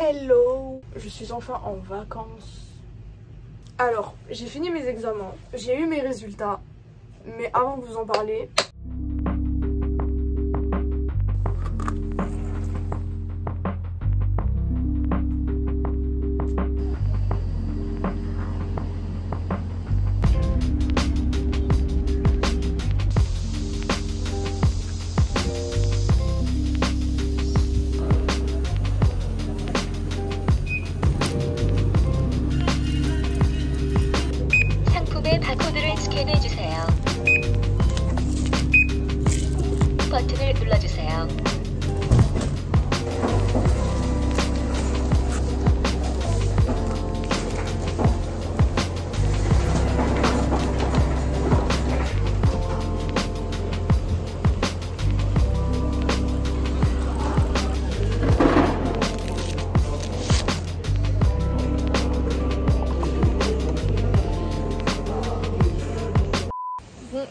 Hello! Je suis enfin en vacances. Alors, j'ai fini mes examens, j'ai eu mes résultats, mais avant de vous en parler... 바코드를 스캔해주세요. 버튼을 눌러주세요.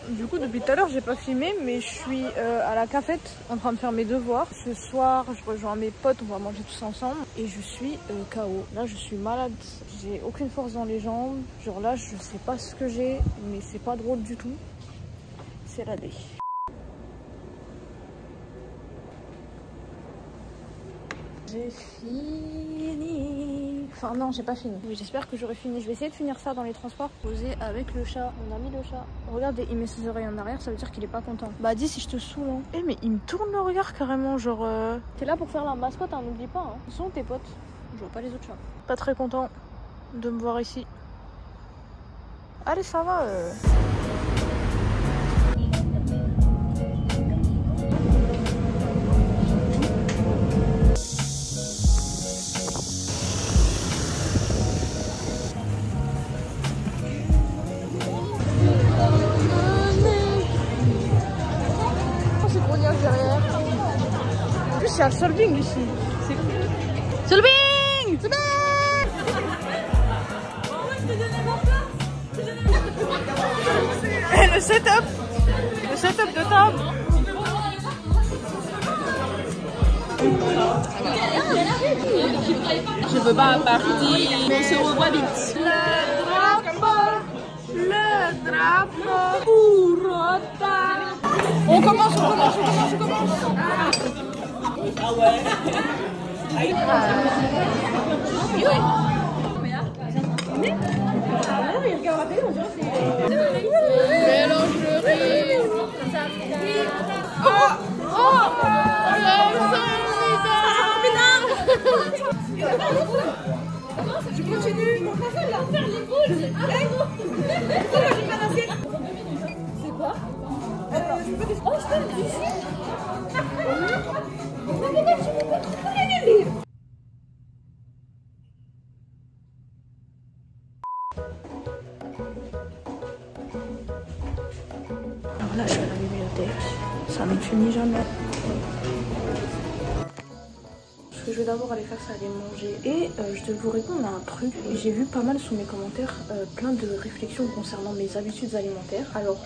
Du coup depuis tout à l'heure j'ai pas filmé, mais je suis à la cafette en train de faire mes devoirs. Ce soir je rejoins mes potes, on va manger tous ensemble et je suis KO. Là je suis malade, j'ai aucune force dans les jambes. Genre là je sais pas ce que j'ai, mais c'est pas drôle du tout. C'est la dé. J'ai fini. Enfin non, j'ai pas fini. Mais j'espère que j'aurai fini. Je vais essayer de finir ça dans les transports. Poser avec le chat. On a mis le chat. Regardez, il met ses oreilles en arrière, ça veut dire qu'il est pas content. Bah dis si je te saoule. Hein. Eh mais il me tourne le regard carrément, genre... T'es là pour faire la mascotte, hein, n'oublie pas. Hein. Ils sont tes potes. Je vois pas les autres chats. Pas très content de me voir ici. Allez, ça va. Il y a Solving ici. C'est cool. Solving! Et le setup de table. Je veux pas partir, mais on se revoit vite. Le drapeau pour Rota. On commence. Ah ouais. Mélangerie. Je continue. Faire les boules. C'est quoi? Oh, je peux des... Oh, je peux des ici. Alors là, je suis à la bibliothèque. Ça ne finit jamais. Ce que je vais d'abord aller faire, c'est aller manger. Et je dois vous répondre à un truc. J'ai vu pas mal sous mes commentaires plein de réflexions concernant mes habitudes alimentaires. Alors,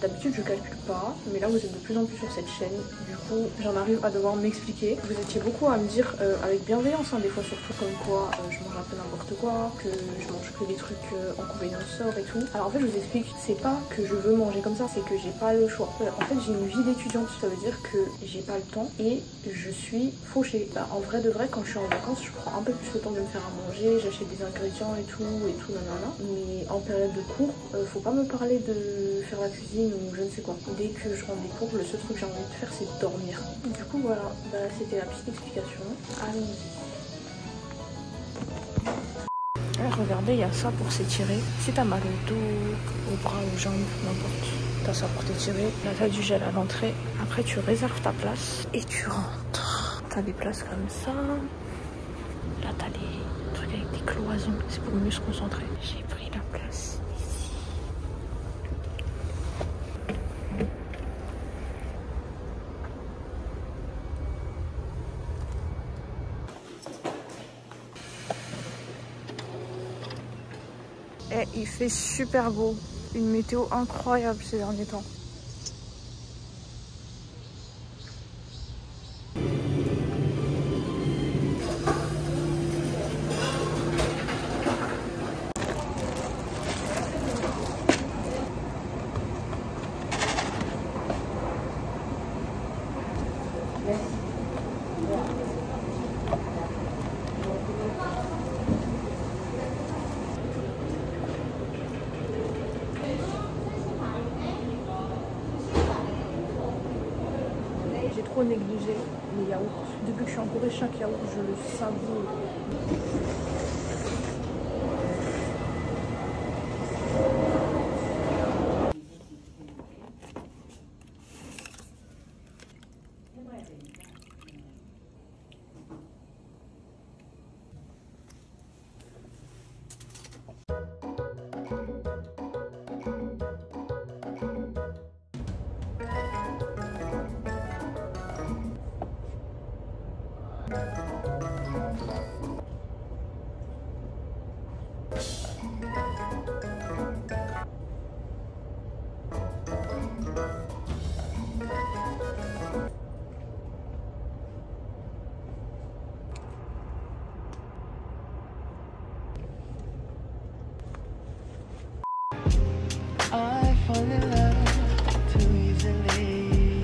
d'habitude, je calcule pas. Mais là, vous êtes de plus en plus sur cette chaîne. Du coup, j'en arrive à devoir m'expliquer. Vous étiez beaucoup à me dire, avec bienveillance, hein, des fois surtout, comme quoi je mange un peu n'importe quoi, que je mange que des trucs en convenience sort et tout. Alors en fait, je vous explique, c'est pas que je veux manger comme ça, c'est que j'ai pas le choix. En fait, j'ai une vie d'étudiante, ça veut dire que j'ai pas le temps et je suis fauchée. Bah, en vrai de vrai, quand je suis en vacances, je prends un peu plus le temps de me faire à manger, j'achète des ingrédients et tout, nanana. Mais en période de cours, faut pas me parler de faire la cuisine ou je ne sais quoi. Dès que je rentre des cours, le seul truc que j'ai envie de faire, c'est de dormir. Du coup, voilà, bah, c'était la petite explication. Allons-y. Regardez, il y a ça pour s'étirer. Si t'as mal au dos, au bras, aux jambes, n'importe, t'as ça pour t'étirer. Là, t'as du gel à l'entrée. Après, tu réserves ta place et tu rentres. T'as des places comme ça. Là, t'as les trucs avec des cloisons. C'est pour mieux se concentrer. J'ai pris la place ici. Et il fait super beau. Une météo incroyable ces derniers temps. négliger les yaourts. Depuis que je suis en Corée, chaque yaourt, je le savoure. I fall in love too easily.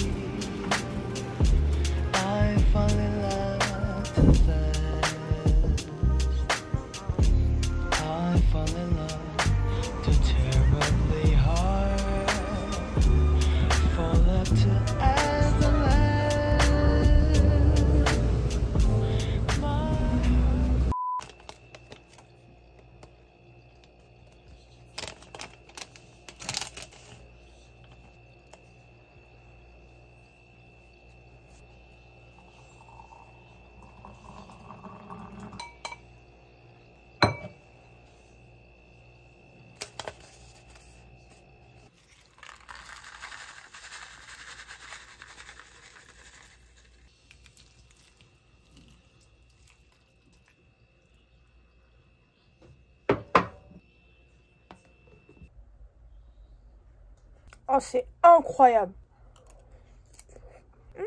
I fall in love too fast. I fall in love too terribly hard. Fall up to everlast. Oh, c'est incroyable. On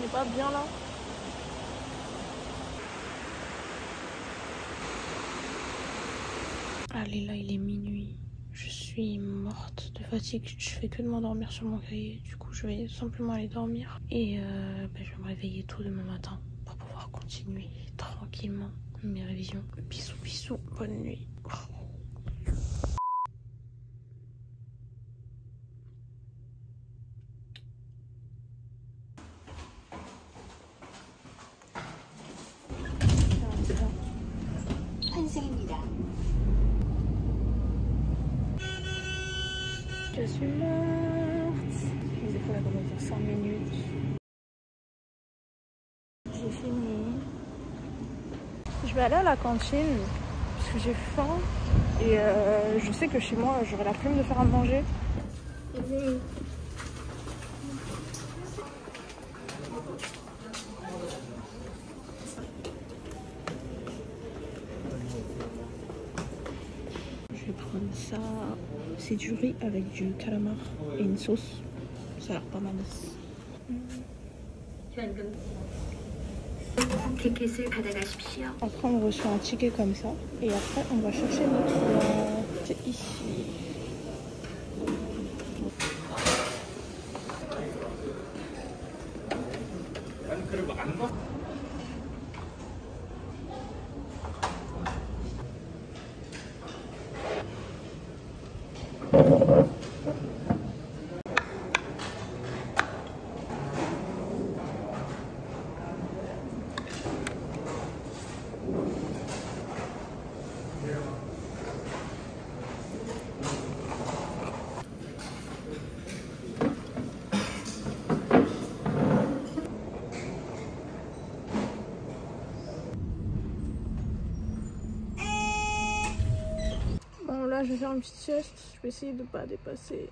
n'est pas bien là. Allez, là il est minuit. Je suis morte de fatigue. Je fais que de m'endormir sur mon cahier. Du coup, je vais simplement aller dormir. Et je vais me réveiller tôt demain matin pour pouvoir continuer tranquillement mes révisions. Bisous, bisous. Bonne nuit. Je suis morte. Les épaules à 5 minutes. J'ai fini. Je vais aller à la cantine parce que j'ai faim et je sais que chez moi j'aurai la flemme de faire à manger. Je vais prendre ça. C'est du riz avec du calamar et une sauce. Ça a l'air pas mal. Après on reçoit un ticket comme ça et après on va chercher notre c'est ici. Bon là je vais faire une petite sieste. Je vais essayer de ne pas dépasser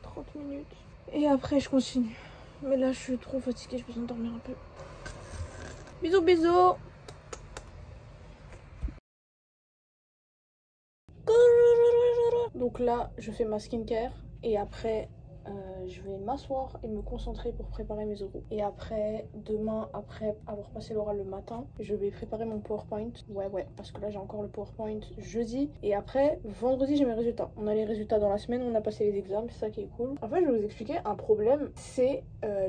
30 minutes. Et après je continue. Mais là je suis trop fatiguée, j'ai besoin de dormir un peu. Bisous bisous. Donc là je fais ma skincare et après je vais m'asseoir et me concentrer pour préparer mes oraux. Et après, demain, après avoir passé l'oral le matin, je vais préparer mon PowerPoint. Ouais, parce que là j'ai encore le PowerPoint jeudi. Et après, vendredi, j'ai mes résultats. On a les résultats dans la semaine, on a passé les examens, c'est ça qui est cool. En fait, je vais vous expliquer un problème, c'est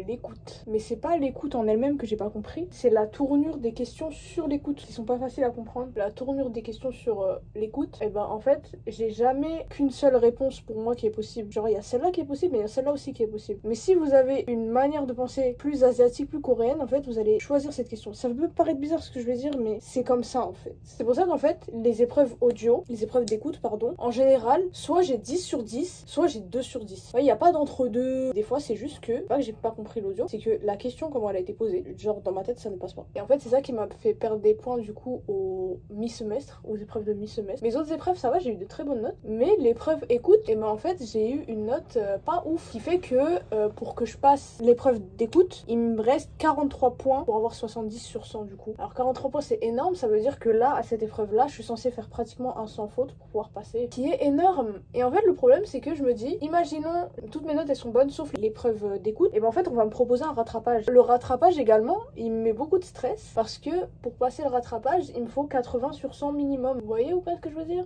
l'écoute. Mais c'est pas l'écoute en elle-même que j'ai pas compris, c'est la tournure des questions sur l'écoute. Ils sont pas faciles à comprendre. La tournure des questions sur l'écoute, et ben en fait, j'ai jamais qu'une seule réponse pour moi qui est possible. Genre, il y a celle-là qui est possible, mais il y a celle-là aussi qui est possible. Mais si vous avez une manière de penser plus asiatique, plus coréenne, en fait, vous allez choisir cette question. Ça peut paraître bizarre ce que je vais dire, mais c'est comme ça en fait. C'est pour ça qu'en fait, les épreuves audio, les épreuves d'écoute, pardon, en général, soit j'ai 10 sur 10, soit j'ai 2 sur 10. Il n'y a pas d'entre-deux. Des fois, c'est juste que, pas que j'ai pas compris l'audio, c'est que la question, comment elle a été posée, genre dans ma tête, ça ne passe pas. Et en fait, c'est ça qui m'a fait perdre des points du coup au mi-semestre, aux épreuves de mi-semestre. Mes autres épreuves, ça va, j'ai eu de très bonnes notes, mais l'épreuve écoute, et ben en fait, j'ai eu une note pas ouf, qui fait que pour que je passe l'épreuve d'écoute, il me reste 43 points pour avoir 70 sur 100 du coup. Alors 43 points, c'est énorme, ça veut dire que là, à cette épreuve-là, je suis censée faire pratiquement un sans faute pour pouvoir passer, qui est énorme. Et en fait, le problème, c'est que je me dis, imaginons, toutes mes notes, elles sont bonnes, sauf l'épreuve d'écoute, et ben en fait, on va me proposer un rattrapage. Le rattrapage également, il me met beaucoup de stress, parce que pour passer le rattrapage, il me faut 80 sur 100 minimum. Vous voyez ou pas ce que je veux dire?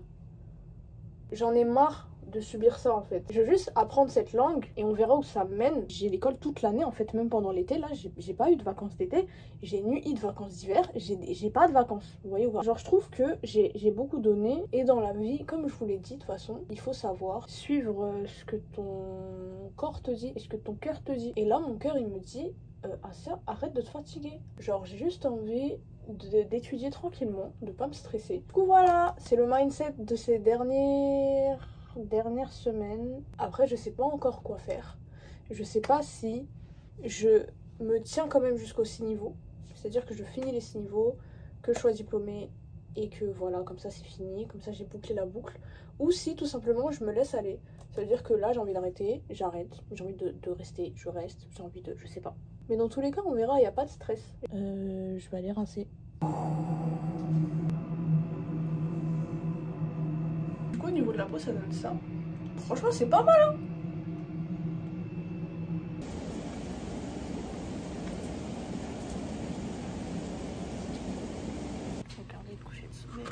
J'en ai marre de subir ça en fait. Je veux juste apprendre cette langue et on verra où ça mène. J'ai l'école toute l'année en fait, même pendant l'été là, j'ai pas eu de vacances d'été, j'ai eu de vacances d'hiver, j'ai pas de vacances, vous voyez ou pas. Genre je trouve que j'ai beaucoup donné et dans la vie, comme je vous l'ai dit de toute façon, il faut savoir suivre ce que ton corps te dit et ce que ton cœur te dit. Et là mon cœur il me dit arrête de te fatiguer. Genre j'ai juste envie d'étudier tranquillement, de pas me stresser. Du coup voilà, c'est le mindset de ces dernières semaines. Après je sais pas encore quoi faire. Je sais pas si je me tiens quand même jusqu'aux 6 niveaux. C'est-à-dire que je finis les 6 niveaux, que je sois diplômée et que voilà, comme ça c'est fini, comme ça j'ai bouclé la boucle. Ou si tout simplement je me laisse aller. Ça veut dire que là j'ai envie d'arrêter, j'arrête. J'ai envie de rester, je reste. J'ai envie de... je sais pas. Mais dans tous les cas on verra, il n'y a pas de stress. Je vais aller rincer. Du coup au niveau de la peau ça donne ça. Franchement c'est pas mal hein. Regardez le coucher de soleil.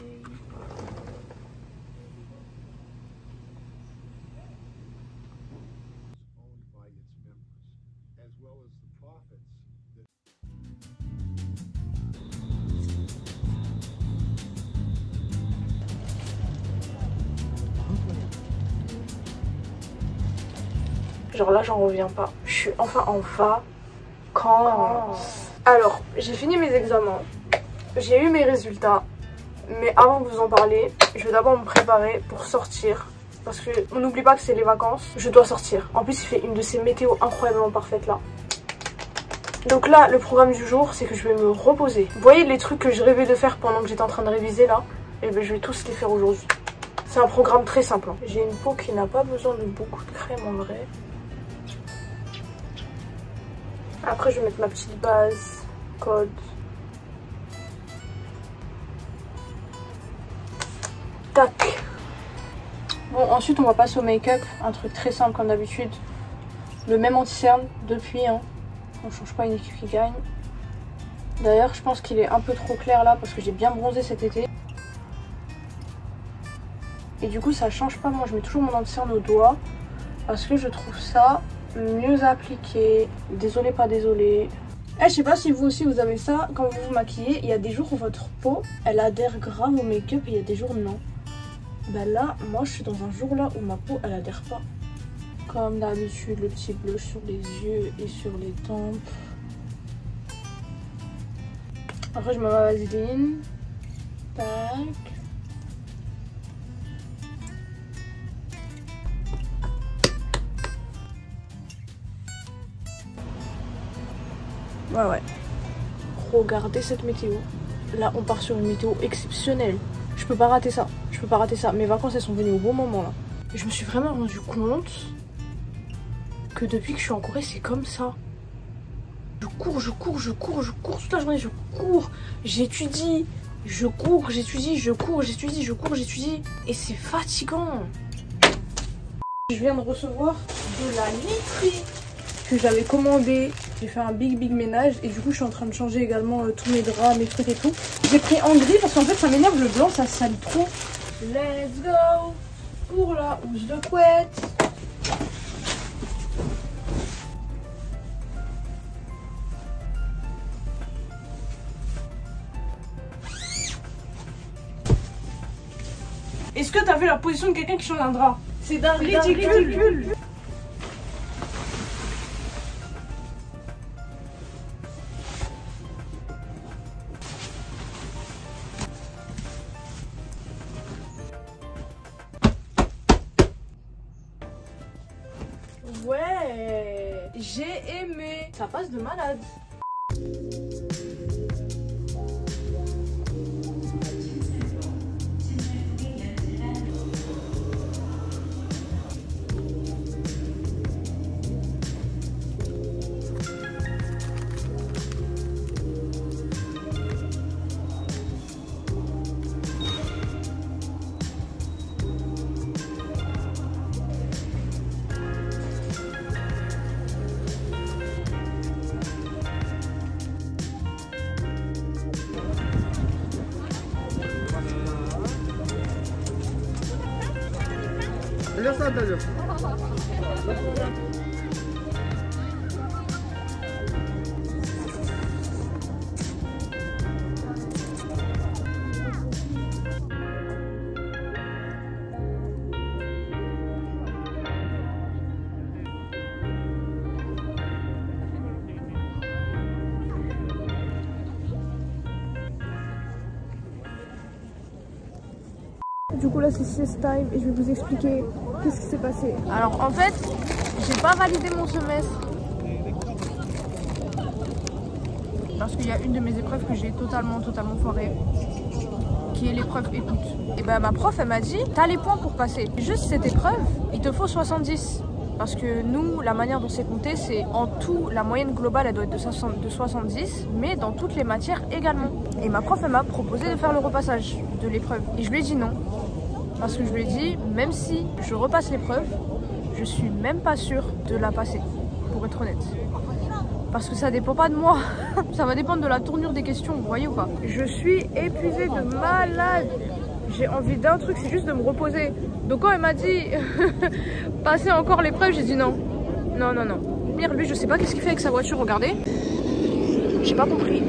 Genre là j'en reviens pas. Je suis enfin en vacances. Alors j'ai fini mes examens. J'ai eu mes résultats. Mais avant de vous en parler, je vais d'abord me préparer pour sortir. Parce que on n'oublie pas que c'est les vacances. Je dois sortir. En plus il fait une de ces météos incroyablement parfaites là. Donc là le programme du jour c'est que je vais me reposer. Vous voyez les trucs que je rêvais de faire pendant que j'étais en train de réviser là? Et ben je vais tous les faire aujourd'hui. C'est un programme très simple. J'ai une peau qui n'a pas besoin de beaucoup de crème en vrai. Après je vais mettre ma petite base code. Tac. Bon ensuite on va passer au make-up. Un truc très simple comme d'habitude. Le même anti-cerne depuis hein. On change pas une équipe qui gagne. D'ailleurs je pense qu'il est un peu trop clair là parce que j'ai bien bronzé cet été. Et du coup ça change pas, moi je mets toujours mon anti-cerne au doigt. Parce que je trouve ça mieux appliqué. Désolée pas désolée. Je sais pas si vous aussi vous avez ça. Quand vous vous maquillez, il y a des jours où votre peau elle adhère grave au make-up et il y a des jours non. Bah là moi je suis dans un jour là où ma peau elle adhère pas. Comme d'habitude le petit bleu sur les yeux et sur les tempes. Après je mets ma vaseline. Tac. Ouais. Regardez cette météo. Là on part sur une météo exceptionnelle. Je peux pas rater ça. Je peux pas rater ça. Mes vacances elles sont venues au bon moment là. Je me suis vraiment rendu compte que depuis que je suis en Corée c'est comme ça. Je cours toute la journée, je cours, j'étudie, je cours, j'étudie, je cours, j'étudie, je cours, j'étudie. Et c'est fatigant. Je viens de recevoir de la literie que j'avais commandé. J'ai fait un big ménage et du coup je suis en train de changer également tous mes draps, mes trucs et tout. J'ai pris en gris parce qu'en fait ça m'énerve, le blanc ça salit trop. Let's go pour la housse de couette. Est-ce que t'as vu la position de quelqu'un qui change un drap? C'est d'un ridicule. Ouais, j'ai aimé. Ça passe de malade. Du coup là c'est sieste time et je vais vous expliquer qu'est-ce qui s'est passé. Alors en fait, j'ai pas validé mon semestre parce qu'il y a une de mes épreuves que j'ai totalement foirée, qui est l'épreuve écoute. Et ben ma prof elle m'a dit t'as les points pour passer. Juste cette épreuve, il te faut 70. Parce que nous, la manière dont c'est compté, c'est en tout, la moyenne globale, elle doit être de 70, mais dans toutes les matières également. Et ma prof, elle m'a proposé de faire le repassage de l'épreuve. Et je lui ai dit non. Parce que je lui ai dit, même si je repasse l'épreuve, je suis même pas sûre de la passer, pour être honnête. Parce que ça dépend pas de moi. Ça va dépendre de la tournure des questions, vous voyez ou pas? Je suis épuisée de malade. J'ai envie d'un truc, c'est juste de me reposer. Donc quand elle m'a dit passer encore l'épreuve, j'ai dit non. Non. Pire, lui, je sais pas qu'est-ce qu'il fait avec sa voiture, regardez. J'ai pas compris.